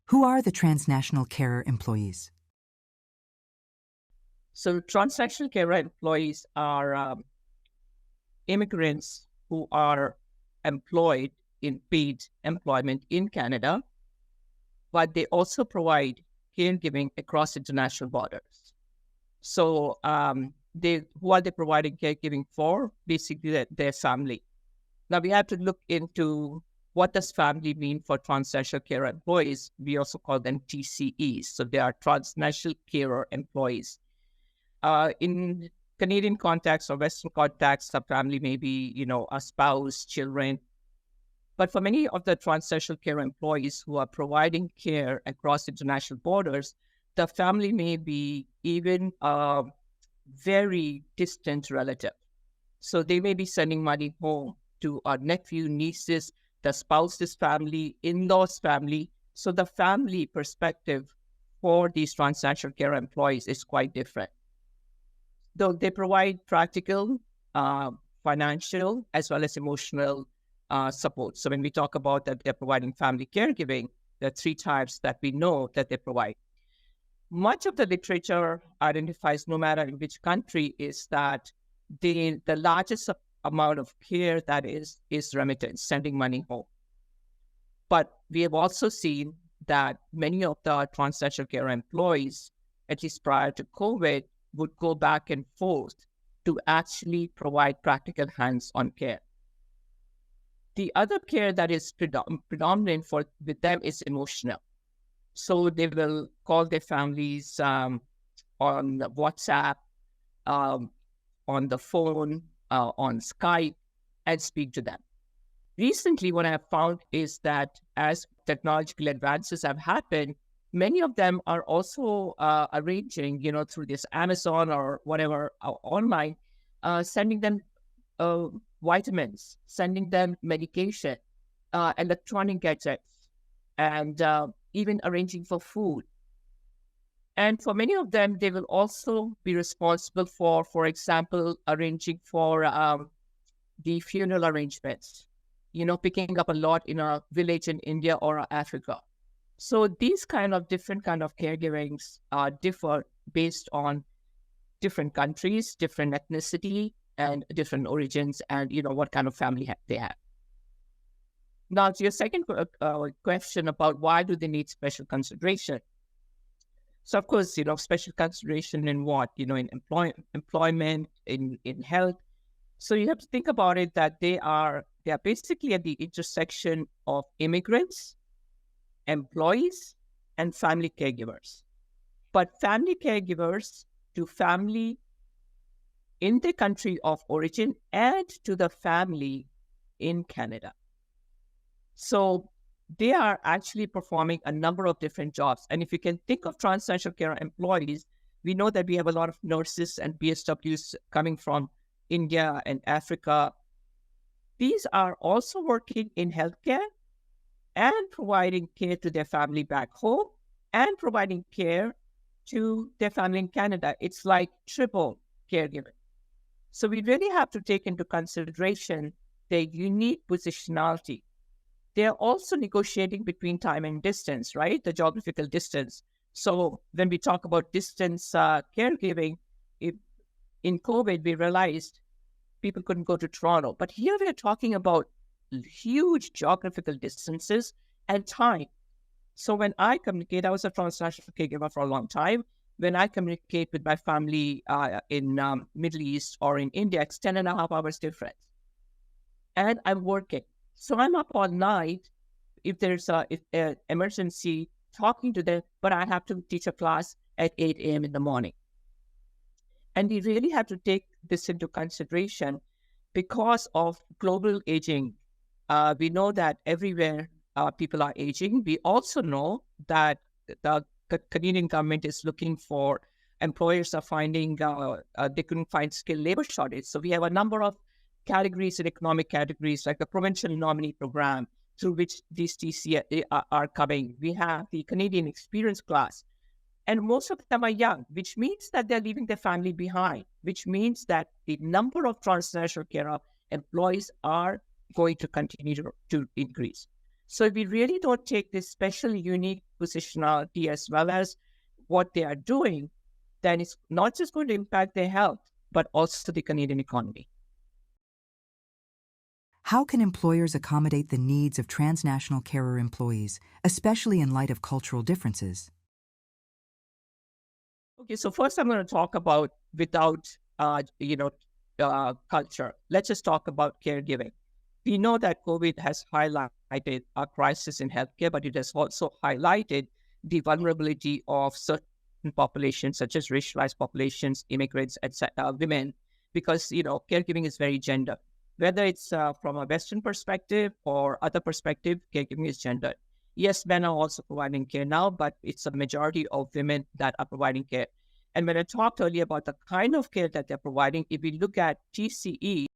Who are the transnational carer employees? So transnational carer employees are immigrants who are employed in paid employment in Canada, but they also provide caregiving across international borders. So who are they providing caregiving for? Basically, their family. Now we have to look into what does family mean for transnational carer employees. We also call them TCEs. So they are transnational carer employees. In Canadian context or Western context, a family may be, a spouse, children. But for many of the transnational care employees who are providing care across international borders, the family may be even a very distant relative. So they may be sending money home to our nephew, nieces, the spouse's family, in-laws' family. So the family perspective for these transnational care employees is quite different. Though they provide practical, financial, as well as emotional support. So when we talk about that they're providing family caregiving, there are three types that we know that they provide. Much of the literature identifies, no matter in which country, is that the largest amount of care that is remittance, sending money home. But we have also seen that many of the transnational care employees, at least prior to COVID, would go back and forth to actually provide practical hands-on care. The other care that is predominant with them is emotional. So they will call their families on WhatsApp, on the phone, on Skype, and speak to them. Recently, what I have found is that as technological advances have happened, many of them are also arranging, through this Amazon or whatever online, sending them vitamins, sending them medication, electronic gadgets, and even arranging for food. And for many of them, they will also be responsible for example, arranging for the funeral arrangements, picking up a lot in a village in India or Africa. So these different kind of caregivings differ based on different countries, different ethnicity, and different origins, and what kind of family they have. Now, to your second question about why do they need special consideration? So, of course, special consideration in what? In employment, in health. So you have to think about it that they are basically at the intersection of immigrants, employees, and family caregivers. But family caregivers to family in the country of origin and to the family in Canada. So they are actually performing a number of different jobs. And if you can think of transnational care employees, we know that we have a lot of nurses and BSWs coming from India and Africa. These are also working in healthcare and providing care to their family back home and providing care to their family in Canada. It's like triple caregiving. So we really have to take into consideration their unique positionality. They're also negotiating between time and distance, right? The geographical distance. So when we talk about distance caregiving, in COVID, we realized people couldn't go to Toronto. But here we're talking about huge geographical distances and time. So when I communicate, I was a transnational caregiver for a long time. When I communicate with my family in Middle East or in India, it's 10.5 hours difference. And I'm working. So I'm up all night if there's an emergency, talking to them, but I have to teach a class at 8 a.m. in the morning. And we really have to take this into consideration because of global aging. We know that everywhere people are aging. We also know that the Canadian government is looking for, employers are finding they couldn't find skilled labor shortage. So we have a number of categories and economic categories like the provincial nominee program through which these TC are coming. We have the Canadian experience class, and most of them are young, which means that they're leaving their family behind, which means that the number of transnational care employees are going to continue to increase. So if we really don't take this special, unique positionality as well as what they are doing, then it's not just going to impact their health, but also the Canadian economy. How can employers accommodate the needs of transnational carer employees, especially in light of cultural differences? Okay, so first I'm going to talk about without, culture. Let's just talk about caregiving. We know that COVID has highlighted a crisis in healthcare, but it has also highlighted the vulnerability of certain populations, such as racialized populations, immigrants, etc., women, because caregiving is very gender. Whether it's from a Western perspective or other perspective, caregiving is gendered. Yes, men are also providing care now, but it's a majority of women that are providing care. And when I talked earlier about the kind of care that they're providing, if we look at TCE,